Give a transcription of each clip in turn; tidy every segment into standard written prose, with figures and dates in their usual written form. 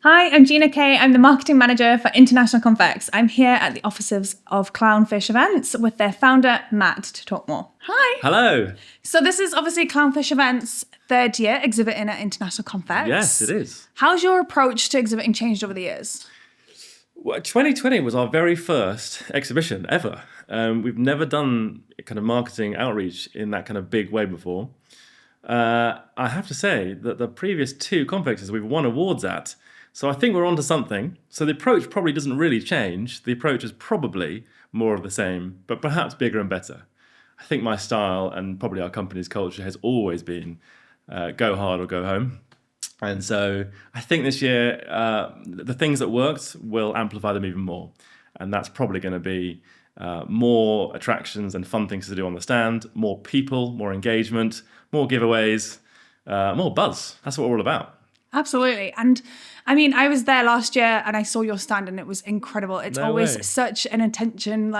Hi, I'm Gina Kay. I'm the marketing manager for International Confex. I'm here at the offices of Clownfish Events with their founder, Matt, to talk more. Hi. Hello. So this is obviously Clownfish Events' third year exhibiting at International Confex. Yes, it is. How's your approach to exhibiting changed over the years? Well, 2020 was our very first exhibition ever. We've never done kind of marketing outreach in that kind of big way before. I have to say that the previous two Confexes we've won awards at, so I think we're onto something. So the approach probably doesn't really change. The approach is probably more of the same, but perhaps bigger and better. I think my style and probably our company's culture has always been go hard or go home. And so I think this year, the things that worked will amplify them even more. And that's probably going to be more attractions and fun things to do on the stand, more people, more engagement, more giveaways, more buzz. That's what we're all about. Absolutely. And I mean, I was there last year and I saw your stand and it was incredible. It's always way. such an attention,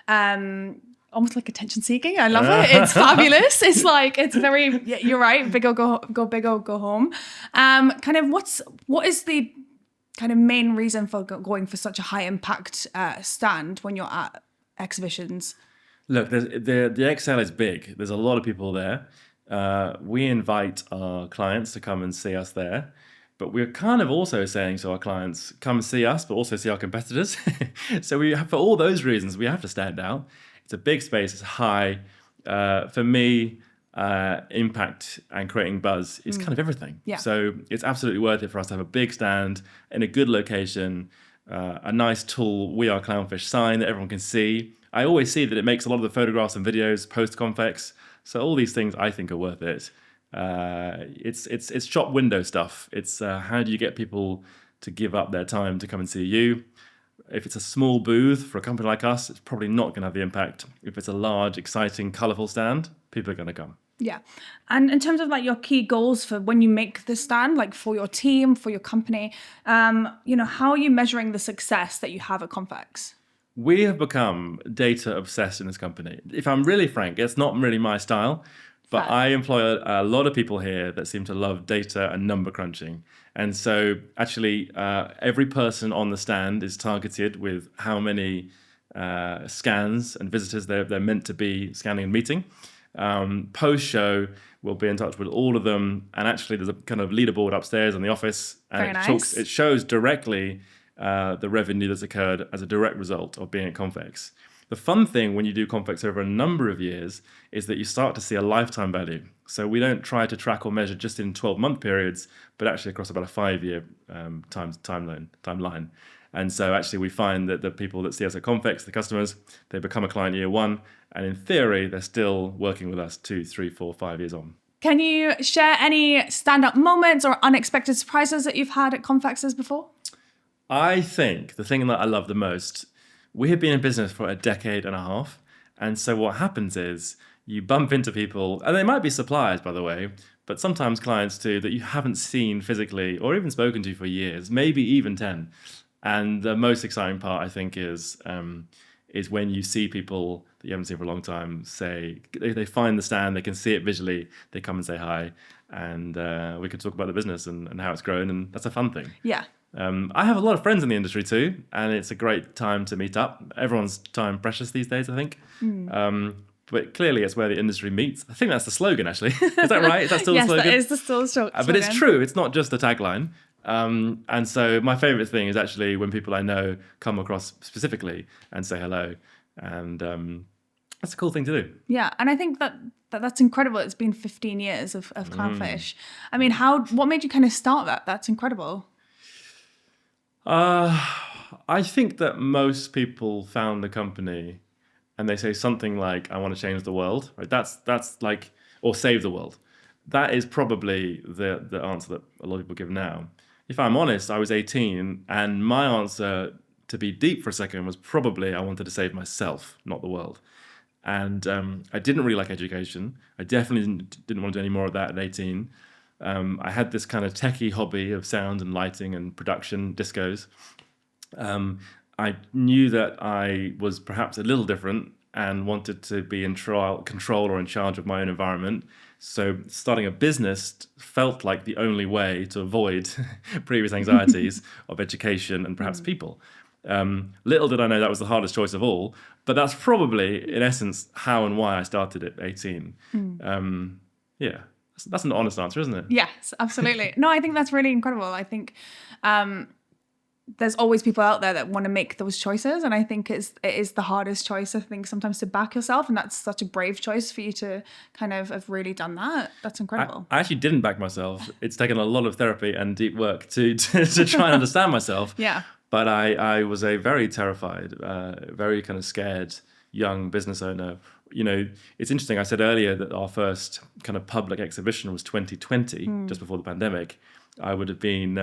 almost like attention seeking. I love it. It's fabulous. It's like, it's very, you're right. Big or go big or go home. What is the kind of main reason for going for such a high impact stand when you're at exhibitions? Look, the XL is big. There's a lot of people there. We invite our clients to come and see us there. But we're kind of also saying to our clients, come see us, but also see our competitors. So for all those reasons, we have to stand out. It's a big space, it's high. For me, impact and creating buzz is kind of everything. Yeah. So it's absolutely worth it for us to have a big stand in a good location, a nice tall We Are Clownfish sign that everyone can see. I always see that it makes a lot of the photographs and videos post-Confex. So all these things I think are worth it. It's shop window stuff. It's how do you get people to give up their time to come and see you? If it's a small booth for a company like us, it's probably not going to have the impact. If it's a large, exciting, colourful stand, people are going to come. Yeah. And in terms of like your key goals for when you make the stand, like for your team, for your company, how are you measuring the success that you have at Confex? We have become data obsessed in this company. If I'm really frank, it's not really my style, but Fair. I employ a lot of people here that seem to love data and number crunching. And so actually every person on the stand is targeted with how many scans and visitors they're meant to be scanning and meeting. Post-show, we'll be in touch with all of them. And actually there's a kind of leaderboard upstairs in the office. And Very nice. it shows directly the revenue that's occurred as a direct result of being at Confex. The fun thing when you do Confex over a number of years is that you start to see a lifetime value. So we don't try to track or measure just in 12-month periods, but actually across about a 5-year timeline. And so actually we find that the people that see us at Confex, the customers, they become a client year one. And in theory, they're still working with us 2, 3, 4, 5 years on. Can you share any stand-up moments or unexpected surprises that you've had at Confexes before? I think the thing that I love the most, we have been in business for a decade and a half. And so what happens is you bump into people, and they might be suppliers, by the way, but sometimes clients too, that you haven't seen physically or even spoken to for years, maybe even 10. And the most exciting part, I think, is when you see people that you haven't seen for a long time say, they find the stand, they can see it visually, they come and say hi, and we can talk about the business and how it's grown, and that's a fun thing. Yeah. I have a lot of friends in the industry too, and it's a great time to meet up. Everyone's time precious these days, I think. But clearly it's where the industry meets. I think that's the slogan, actually. Is that right? Is that still Yes, the slogan? that is still the slogan. But it's true. It's not just the tagline. And so my favorite thing is actually when people I know come across specifically and say hello. And that's a cool thing to do. Yeah, and I think that's incredible. It's been 15 years of Clownfish. I mean, what made you kind of start that? That's incredible. I think that most people found the company and they say something like, I want to change the world. Right? That's like, or save the world. That is probably the answer that a lot of people give now. If I'm honest, I was 18 and my answer, to be deep for a second, was probably I wanted to save myself, not the world. And I didn't really like education. I definitely didn't want to do any more of that at 18. I had this kind of techie hobby of sound and lighting and production, discos. I knew that I was perhaps a little different and wanted to be in control or in charge of my own environment. So starting a business felt like the only way to avoid previous anxieties of education and perhaps people. Little did I know that was the hardest choice of all, but that's probably, in essence, how and why I started at 18. Yeah, that's an honest answer, isn't it? Yes, absolutely. No, I think that's really incredible. I think there's always people out there that want to make those choices, and I think it is the hardest choice, I think, sometimes to back yourself, and that's such a brave choice for you to kind of have really done that. That's incredible. I actually didn't back myself. It's taken a lot of therapy and deep work to try and understand myself. Yeah. But I was a very terrified, very kind of scared young business owner. You know, it's interesting. I said earlier that our first kind of public exhibition was 2020, just before the pandemic. I would have been,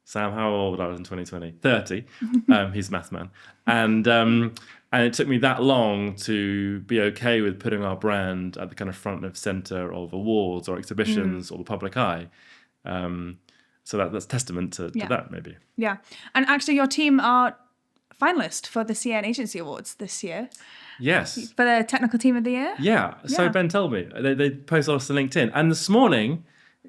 Sam, how old I was in 2020? 30. He's a math man. And it took me that long to be okay with putting our brand at the kind of front of center of awards or exhibitions or the public eye. So that's testament to that, maybe. Yeah. And actually, your team are finalists for the CN Agency Awards this year. Yes. For the Technical Team of the Year? Yeah. So Ben told me. They posted us to LinkedIn. And this morning,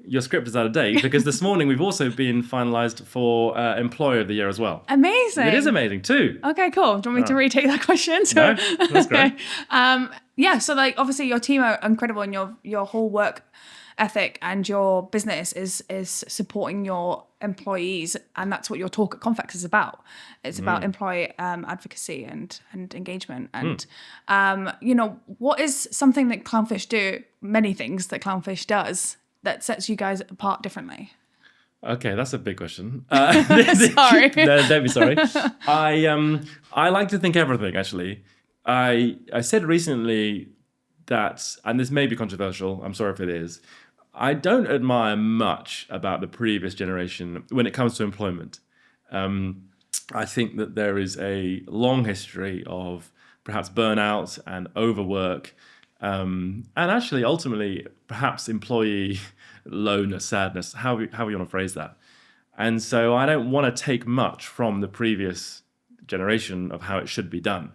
your script is out of date, because this morning we've also been finalised for Employer of the Year as well. Amazing. It is amazing too. Okay, cool. Do you want me to retake that question? No, that's great. Yeah, so like obviously your team are incredible, and your whole work ethic and your business is supporting your employees, and that's what your talk at Confex is about. It's about employee advocacy and engagement, and you know, what is something that Clownfish do, many things that Clownfish does, that sets you guys apart differently? Okay, that's a big question. Sorry. No, don't be sorry. I like to think everything, actually. I said recently that, and this may be controversial, I'm sorry if it is, I don't admire much about the previous generation when it comes to employment. I think that there is a long history of perhaps burnout and overwork, and actually ultimately perhaps employee lowness, sadness, how you want to phrase that. And so I don't want to take much from the previous generation of how it should be done.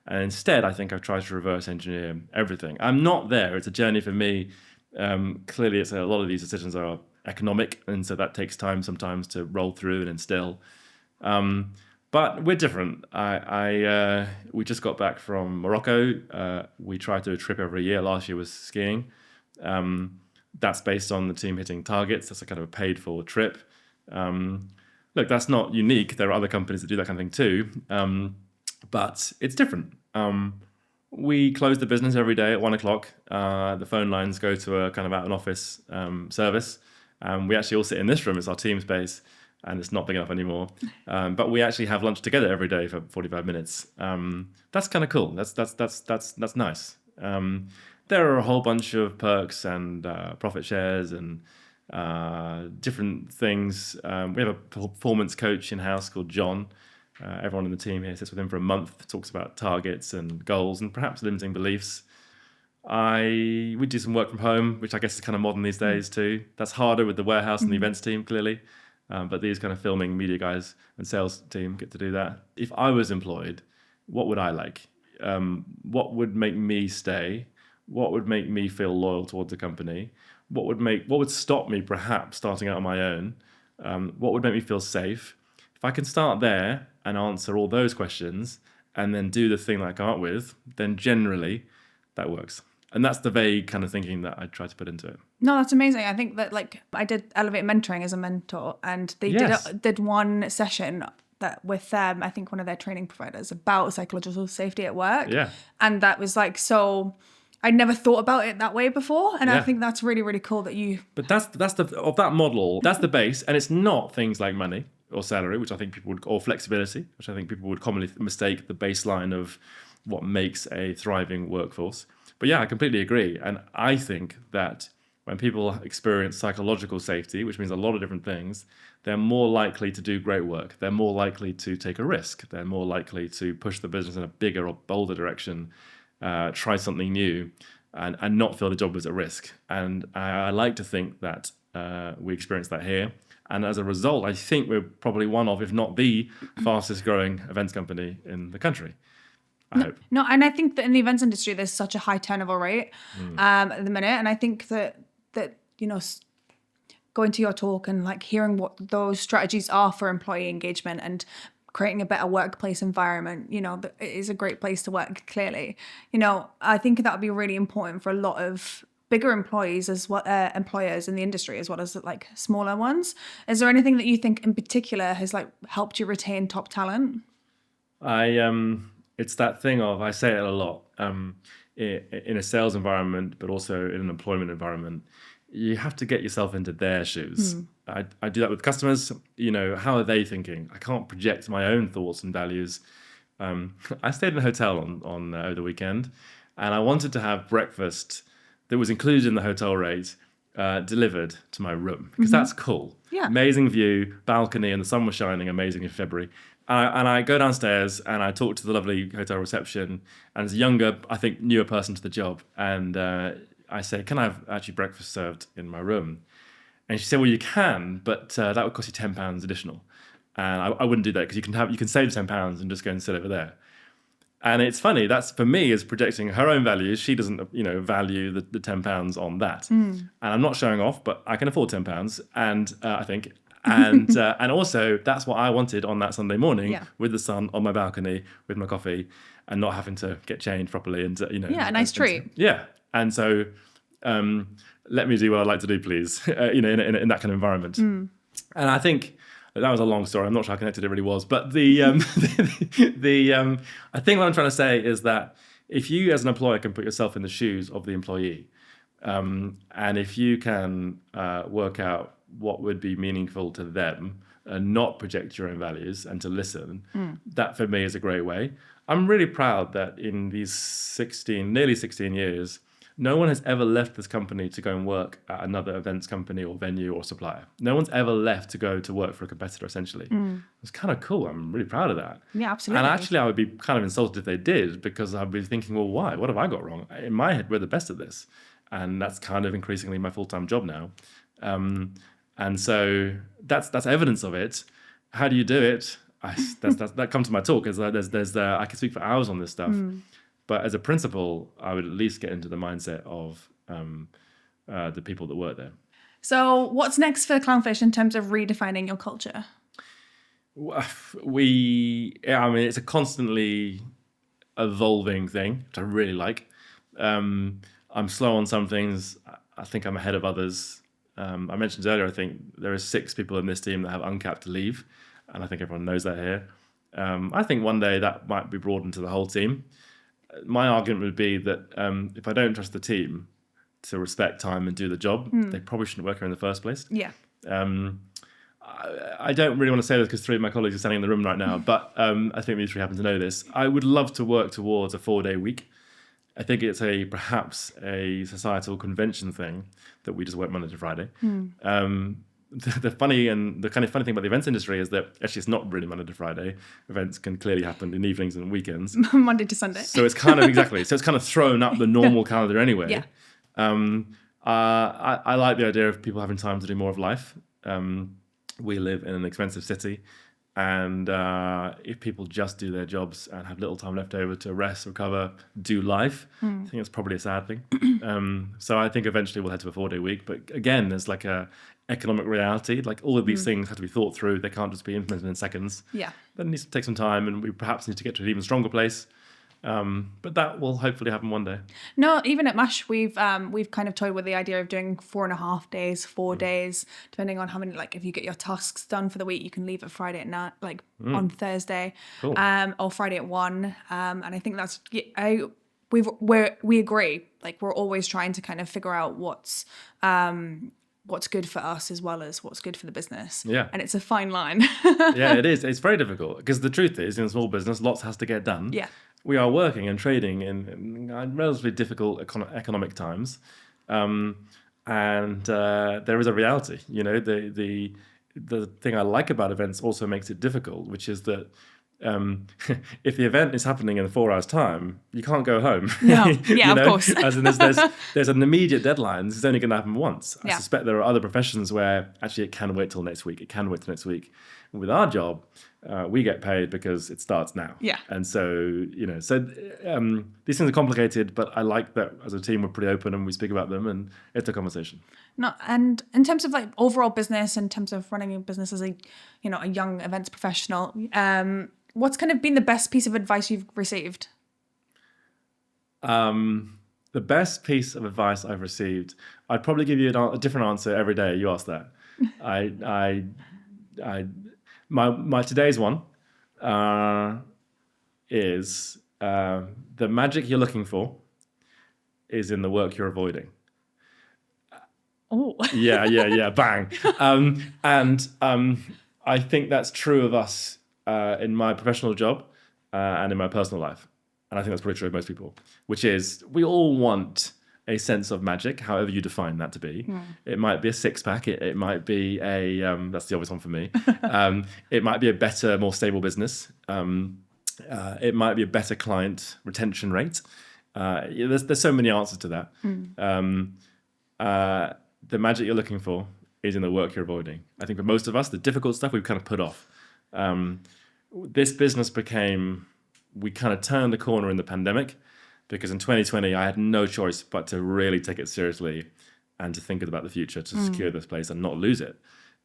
And instead, I think I've tried to reverse engineer everything. I'm not there. It's a journey for me. Clearly, a lot of these decisions are economic, and so that takes time sometimes to roll through and instill. But we're different. We just got back from Morocco. We try to do a trip every year. Last year was skiing. That's based on the team hitting targets. That's a kind of a paid-for trip. Look, that's not unique. There are other companies that do that kind of thing too. But it's different. We close the business every day at 1:00. The phone lines go to a kind of out of office service. We actually all sit in this room. It's our team space, and it's not big enough anymore. But we actually have lunch together every day for 45 minutes. That's kind of cool. That's nice. There are a whole bunch of perks and profit shares and different things. We have a performance coach in-house called John. Everyone in the team here sits with him for a month, talks about targets and goals and perhaps limiting beliefs. We do some work from home, which I guess is kind of modern these days too. That's harder with the warehouse and the events team, clearly. But these kind of filming media guys and sales team get to do that. If I was employed, what would I like? What would make me stay? What would make me feel loyal towards the company? What would stop me perhaps starting out on my own? What would make me feel safe? If I can start there and answer all those questions and then do the thing that I come up with, then generally that works. And that's the vague kind of thinking that I try to put into it. No, that's amazing. I think that like I did Elevate Mentoring as a mentor, and they did one session that with them, I think one of their training providers, about psychological safety at work. Yeah. And that was like, so I'd never thought about it that way before. And Yeah. I think that's really, really cool that you... But that's of that model, that's the base. And it's not things like money or salary, which I think people would, or flexibility, which I think people would commonly mistake the baseline of what makes a thriving workforce. But yeah, I completely agree. And I think that when people experience psychological safety, which means a lot of different things, they're more likely to do great work. They're more likely to take a risk. They're more likely to push the business in a bigger or bolder direction, try something new, and not feel the job was at risk. And I like to think that we experience that here. And as a result, I think we're probably one of, if not the fastest growing events company in the country. I hope. No, and I think that in the events industry, there's such a high turnover rate at the minute, and I think that going to your talk and like hearing what those strategies are for employee engagement and creating a better workplace environment, it is a great place to work. Clearly, I think that would be really important for a lot of bigger employees as well, employers in the industry, as well as like smaller ones. Is there anything that you think in particular has like helped you retain top talent? It's that thing of, I say it a lot, in a sales environment, but also in an employment environment, you have to get yourself into their shoes. I do that with customers. How are they thinking? I can't project my own thoughts and values. I stayed in a hotel on over the weekend, and I wanted to have breakfast that was included in the hotel rate delivered to my room, because that's cool. Yeah. Amazing view, balcony, and the sun was shining amazing in February. And I go downstairs and I talk to the lovely hotel reception, and it's a younger, I think, newer person to the job. And I say, can I have actually breakfast served in my room? And she said, well, you can, but that would cost you £10 additional. And I wouldn't do that, because you can save £10 and just go and sit over there. And it's funny, that's for me is projecting her own values. She doesn't, value the £10 on that. And I'm not showing off, but I can afford £10. And I think, and also that's what I wanted on that Sunday morning, with the sun on my balcony with my coffee and not having to get changed properly. And a nice treat. Yeah. And so let me do what I like to do, please, in that kind of environment. And I think that was a long story. I'm not sure how connected it really was. But I think what I'm trying to say is that if you as an employer can put yourself in the shoes of the employee, and if you can work out what would be meaningful to them and not project your own values and to listen, that for me is a great way. I'm really proud that in these nearly 16 years, no one has ever left this company to go and work at another events company or venue or supplier. No one's ever left to go to work for a competitor, essentially. It's kind of cool. I'm really proud of that. Yeah, absolutely. And actually, I would be kind of insulted if they did, because I'd be thinking, well, why? What have I got wrong? In my head, we're the best at this. And that's kind of increasingly my full-time job now. And so that's evidence of it. How do you do it? That comes to my talk. I can speak for hours on this stuff. But as a principle, I would at least get into the mindset of the people that work there. So what's next for Clownfish in terms of redefining your culture? It's a constantly evolving thing, which I really like. I'm slow on some things. I think I'm ahead of others. I mentioned earlier, I think there are 6 people in this team that have uncapped leave, and I think everyone knows that here. I think one day that might be broadened to the whole team. My argument would be that if I don't trust the team to respect time and do the job, they probably shouldn't work here in the first place. Yeah. I don't really want to say this because 3 of my colleagues are standing in the room right now, but I think these 3 happen to know this. I would love to work towards a 4-day week. I think it's perhaps a societal convention thing that we just work Monday to Friday. The kind of funny thing about the events industry is that actually it's not really Monday to Friday. Events can clearly happen in evenings and weekends. Monday to Sunday. So it's kind of so it's kind of thrown up the normal calendar anyway. Yeah. I like the idea of people having time to do more of life. We live in an expensive city, and if people just do their jobs and have little time left over to rest, recover, do life, I think it's probably a sad thing. So I think eventually we'll head to a 4-day week. But again, there's like a economic reality. Like all of these things have to be thought through. They can't just be implemented in seconds. Yeah. That needs to take some time, and we perhaps need to get to an even stronger place. But that will hopefully happen one day. No, even at M.I.C.E, we've kind of toyed with the idea of doing 4.5 days, 4 days, depending on how many. Like if you get your tasks done for the week, you can leave at Friday at night, on Thursday, cool. Or Friday at 1. And I think that's we agree. Like we're always trying to kind of figure out what's good for us as well as what's good for the business. Yeah. And it's a fine line. Yeah, it is. It's very difficult because the truth is, in a small business, lots has to get done. Yeah. We are working and trading in relatively difficult economic times. And there is a reality. The thing I like about events also makes it difficult, which is that if the event is happening in 4 hours' time, you can't go home. No, yeah, of course. As in there's an immediate deadline. This is only going to happen once. I Yeah. suspect there are other professions where actually it can wait till next week. It can wait till next week. With our job, we get paid because it starts now. Yeah. And so, these things are complicated, but I like that as a team, we're pretty open and we speak about them and it's a conversation. No, and in terms of like overall business, in terms of running a business as a young events professional, what's kind of been the best piece of advice you've received? The best piece of advice I've received, I'd probably give you a different answer every day. You ask that. My today's one is the magic you're looking for is in the work you're avoiding. Oh. Yeah, bang. I think that's true of us in my professional job and in my personal life. And I think that's probably true of most people, which is we all want a sense of magic, however you define that to be. It might be a six-pack. It might be that's the obvious one for me. It might be a better, more stable business. It might be a better client retention rate. There's so many answers to that. The magic you're looking for is in the work you're avoiding. I think for most of us, the difficult stuff we've kind of put off. This business we kind of turned the corner in the pandemic because in 2020, I had no choice but to really take it seriously and to think about the future, to secure this place and not lose it.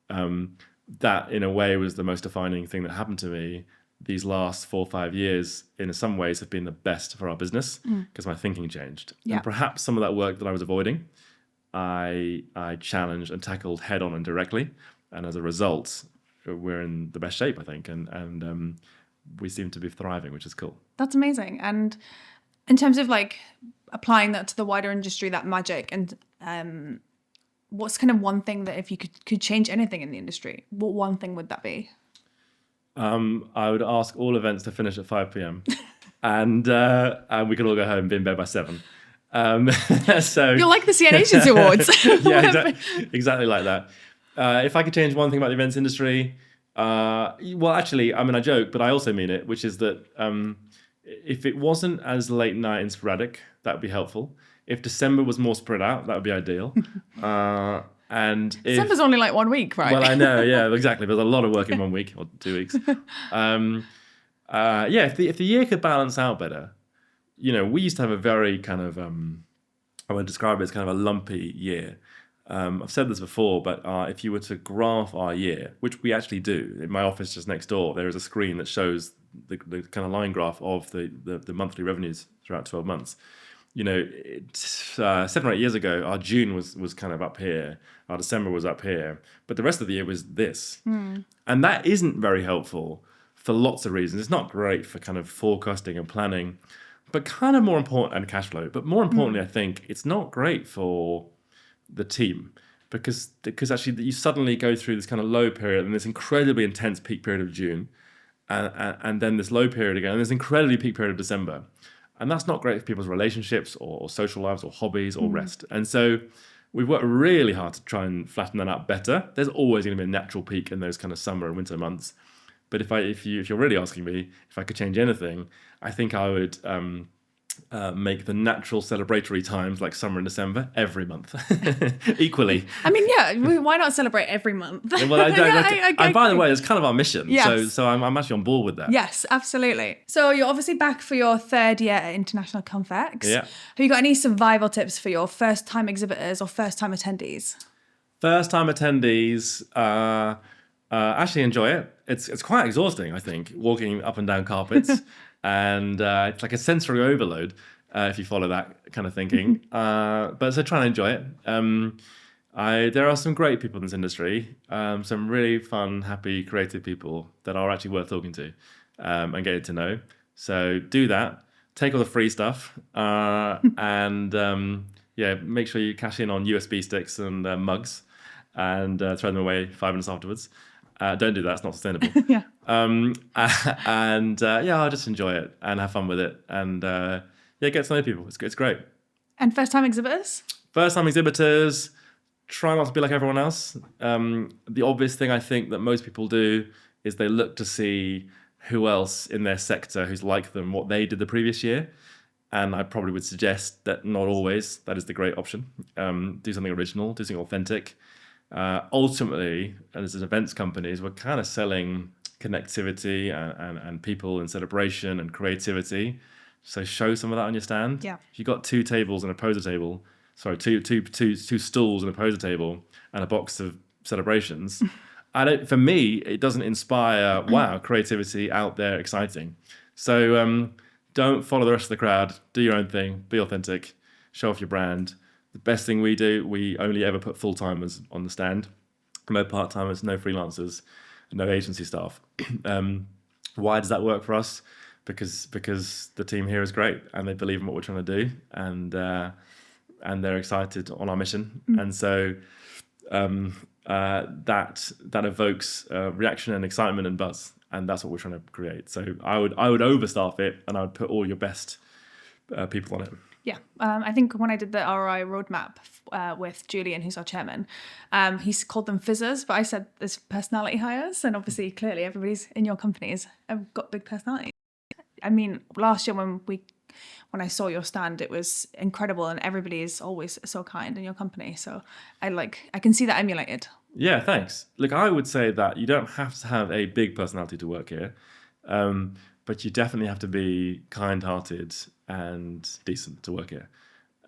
That, in a way, was the most defining thing that happened to me. These last 4 or 5 years, in some ways, have been the best for our business because my thinking changed. Yeah. And perhaps some of that work that I was avoiding, I challenged and tackled head on and directly. And as a result, we're in the best shape, I think. And we seem to be thriving, which is cool. That's amazing. And in terms of like applying that to the wider industry, that magic, and what's kind of one thing that if you could change anything in the industry, what one thing would that be? I would ask all events to finish at 5 p.m. and we could all go home and be in bed by 7. So you're like the CN Nations Awards. Yeah, exactly like that. If I could change one thing about the events industry, well, actually, I mean, I joke, but I also mean it, which is that if it wasn't as late night and sporadic, that would be helpful. If December was more spread out, that would be ideal. And December's only like 1 week, right? Well, I know, yeah, exactly. There's a lot of work in 1 week or 2 weeks. If the year could balance out better, we used to have a very kind of, I would describe it as kind of a lumpy year. I've said this before, but if you were to graph our year, which we actually do, in my office just next door, there is a screen that shows the kind of line graph of the monthly revenues throughout 12 months. 7 or 8 years ago, our June was kind of up here, our December was up here, but the rest of the year was this. And that isn't very helpful for lots of reasons. It's not great for kind of forecasting and planning, but kind of more important, and cash flow. But more importantly, I think it's not great for the team because actually you suddenly go through this kind of low period and this incredibly intense peak period of June, and then this low period again, and this incredibly peak period of December. And that's not great for people's relationships or social lives or hobbies or rest. And so we've worked really hard to try and flatten that out better. There's always going to be a natural peak in those kind of summer and winter months. But if you're really asking me if I could change anything, I think I would make the natural celebratory times like summer and December every month equally. I mean, yeah, why not celebrate every month? Well, and by the way, it's kind of our mission. Yes. So I'm actually on board with that. Yes, absolutely. So you're obviously back for your 3rd year at International Confex. Yeah. Have you got any survival tips for your first-time exhibitors or first-time attendees? First-time attendees, actually enjoy it. It's quite exhausting, I think, walking up and down carpets. And it's like a sensory overload if you follow that kind of thinking. But so try and enjoy it. There are some great people in this industry, some really fun, happy, creative people that are actually worth talking to and getting to know. So do that. Take all the free stuff and make sure you cash in on USB sticks and mugs and throw them away 5 minutes afterwards. Don't do that; it's not sustainable. Yeah. I'll just enjoy it and have fun with it, and get to know people. It's great. And first-time exhibitors? First-time exhibitors, try not to be like everyone else. The obvious thing I think that most people do is they look to see who else in their sector who's like them, what they did the previous year. And I probably would suggest that not always that is the great option. Do something original, do something authentic. ultimately, as events companies, we're kind of selling connectivity and people and celebration and creativity. So show some of that on your stand. Yeah. If you've got two tables and a poser table, sorry, two stools and a poser table and a box of celebrations, for me, it doesn't inspire, wow, creativity out there, exciting. So don't follow the rest of the crowd. Do your own thing. Be authentic. Show off your brand. The best thing we do, we only ever put full-timers on the stand. No part-timers, no freelancers, no agency staff. Why does that work for us? Because the team here is great and they believe in what we're trying to do, and they're excited on our mission. And so that evokes reaction and excitement and buzz, and that's what we're trying to create. So I would overstaff it, and I would put all your best people on it. Yeah, I think when I did the ROI roadmap with Julian, who's our chairman, he's called them fizzers, but I said there's personality hires, and obviously, clearly, everybody's in your companies have got big personalities. I mean, last year when I saw your stand, it was incredible, and everybody is always so kind in your company. So I can see that emulated. Yeah, thanks. Look, I would say that you don't have to have a big personality to work here, but you definitely have to be kind-hearted and decent to work here.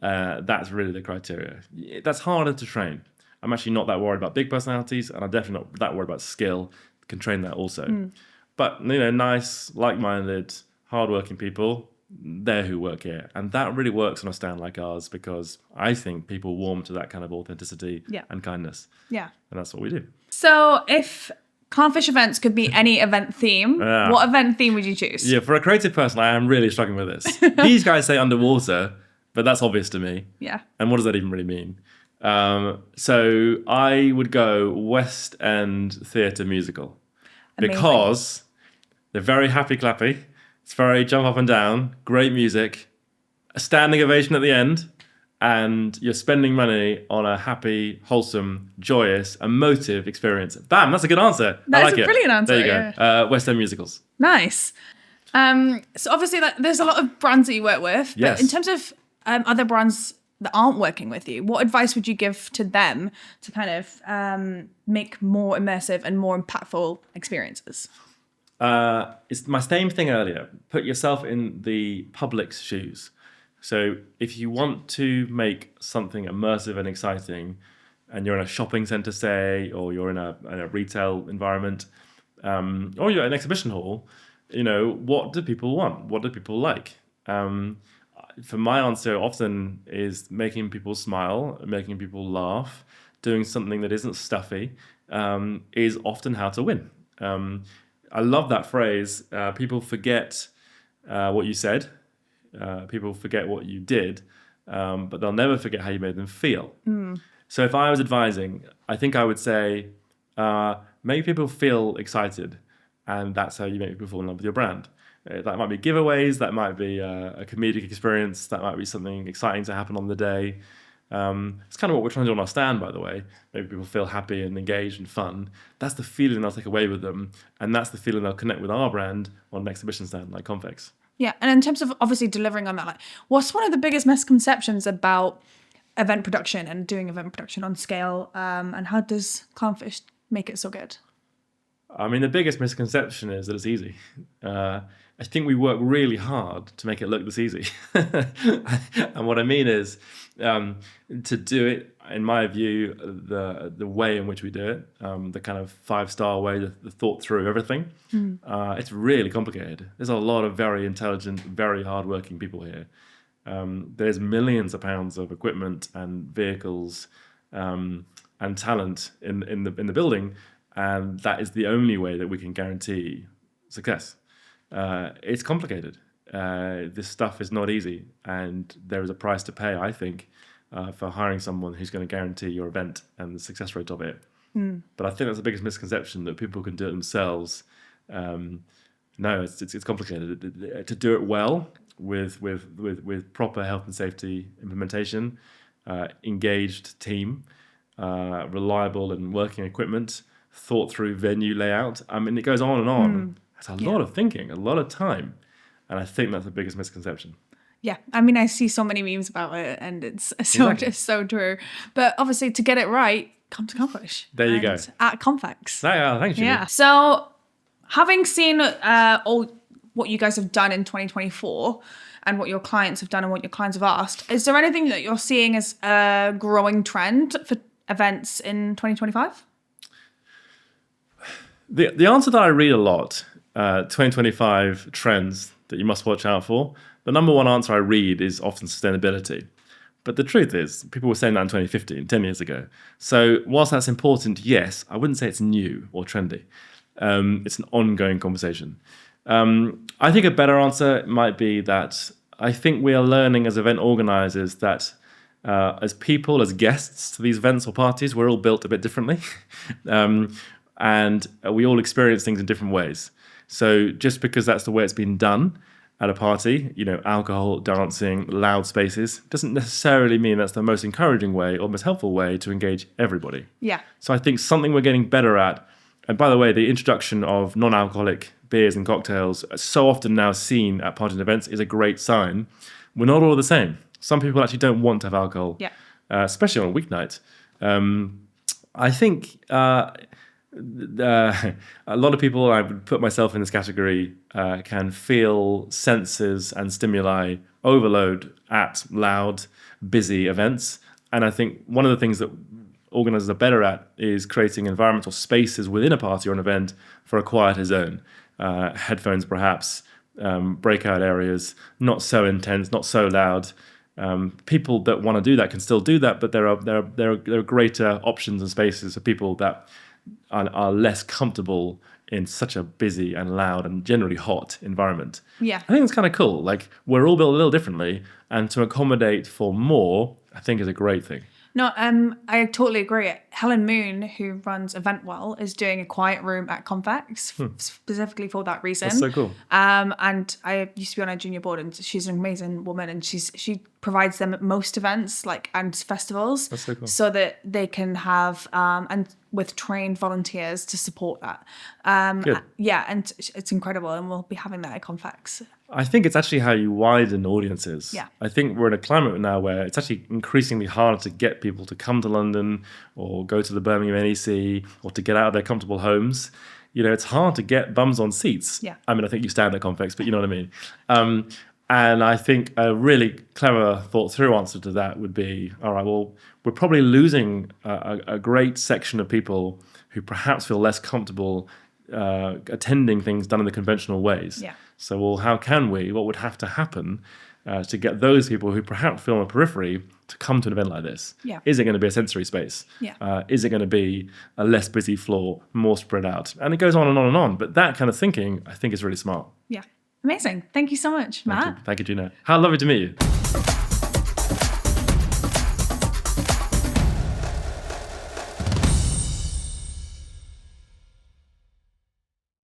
That's really the criteria. That's harder to train. I'm actually not that worried about big personalities, and I'm definitely not that worried about skill. Can train that also. But nice, like-minded, hard-working people, they're who work here, and that really works on a stand like ours because I think people warm to that kind of authenticity and kindness. Yeah, and that's what we do. So if Clownfish Events could be any event theme, what event theme would you choose? Yeah, for a creative person, I am really struggling with this. These guys say underwater, but that's obvious to me. Yeah. And what does that even really mean? So I would go West End Theatre Musical. Amazing. Because they're very happy clappy. It's very jump up and down, great music, a standing ovation at the end, and you're spending money on a happy, wholesome, joyous, emotive experience. Bam, that's a good answer. That's a brilliant answer. There you go. West End musicals. Nice. So obviously there's a lot of brands that you work with, but in terms of other brands that aren't working with you, what advice would you give to them to kind of make more immersive and more impactful experiences? It's my same thing earlier. Put yourself in the public's shoes. So if you want to make something immersive and exciting, and you're in a shopping center, say, or you're in a retail environment, or you're at an exhibition hall, what do people want? What do people like? For my answer often is making people smile, making people laugh, doing something that isn't stuffy, is often how to win. I love that phrase. People forget what you said. People forget what you did, but they'll never forget how you made them feel. So if I was advising, I think I would say, make people feel excited, and that's how you make people fall in love with your brand. That might be giveaways, that might be a comedic experience, that might be something exciting to happen on the day. It's kind of what we're trying to do on our stand, by the way. Make people feel happy and engaged and fun. That's the feeling they'll take away with them, and that's the feeling they'll connect with our brand on an exhibition stand like Confex. Yeah, and in terms of obviously delivering on that, what's one of the biggest misconceptions about event production and doing event production on scale, and how does Clownfish make it so good? I mean, the biggest misconception is that it's easy. I think we work really hard to make it look this easy. And what I mean is, to do it, in my view, the way in which we do it, the kind of 5-star way, the thought through everything, it's really complicated. There's a lot of very intelligent, very hardworking people here. There's millions of pounds of equipment and vehicles and talent in the building, and that is the only way that we can guarantee success. It's complicated. This stuff is not easy, and there is a price to pay, I think, for hiring someone who's going to guarantee your event and the success rate of it. But I think that's the biggest misconception, that people can do it themselves. No, it's complicated. To do it well with proper health and safety implementation, engaged team, reliable and working equipment, thought through venue layout. I mean, it goes on and on. It's a lot of thinking, a lot of time. And I think that's the biggest misconception. Yeah, I mean, I see so many memes about it, and it's so just so true. But obviously, to get it right, come to Clownfish. There you go. At Confex. Thank you. Yeah. So having seen all what you guys have done in 2024 and what your clients have done and what your clients have asked, is there anything that you're seeing as a growing trend for events in 2025? The answer that I read a lot, 2025 trends that you must watch out for, the number one answer I read is often sustainability. But the truth is, people were saying that in 2015, 10 years ago. So whilst that's important, yes, I wouldn't say it's new or trendy. It's an ongoing conversation. I think a better answer might be that I think we are learning as event organizers that as people, as guests to these events or parties, we're all built a bit differently. And we all experience things in different ways. So just because that's the way it's been done at a party, alcohol, dancing, loud spaces, doesn't necessarily mean that's the most encouraging way or most helpful way to engage everybody. Yeah. So I think something we're getting better at, and by the way, the introduction of non-alcoholic beers and cocktails, so often now seen at party and events, is a great sign. We're not all the same. Some people actually don't want to have alcohol, especially on a weeknight. I think a lot of people, I would put myself in this category, can feel senses and stimuli overload at loud, busy events. And I think one of the things that organizers are better at is creating environmental spaces within a party or an event for a quieter zone. Headphones, perhaps, breakout areas, not so intense, not so loud. People that want to do that can still do that, but there are greater options and spaces for people that are less comfortable in such a busy and loud and generally hot environment. Yeah. I think it's kind of cool. Like, we're all built a little differently, and to accommodate for more, I think is a great thing. No, I totally agree. Helen Moon, who runs Eventwell, is doing a quiet room at Confex specifically for that reason. That's so cool. And I used to be on a junior board, and she's an amazing woman, and she provides them at most events and festivals. That's so cool. So that they can have and with trained volunteers to support that. Good. Yeah, and it's incredible, and we'll be having that at Confex. I think it's actually how you widen audiences. Yeah. I think we're in a climate now where it's actually increasingly harder to get people to come to London or go to the Birmingham M.I.C.E. or to get out of their comfortable homes. It's hard to get bums on seats. Yeah. I mean, I think you stand at Confex, but you know what I mean. And I think a really clever, thought-through answer to that would be, all right, well, we're probably losing a great section of people who perhaps feel less comfortable attending things done in the conventional ways. Yeah. So, what would have to happen to get those people who perhaps feel on the periphery to come to an event like this? Yeah. Is it going to be a sensory space? Yeah. Is it going to be a less busy floor, more spread out? And it goes on and on and on. But that kind of thinking, I think, is really smart. Yeah. Amazing. Thank you so much, Matt. Thank you, Gina. How lovely to meet you.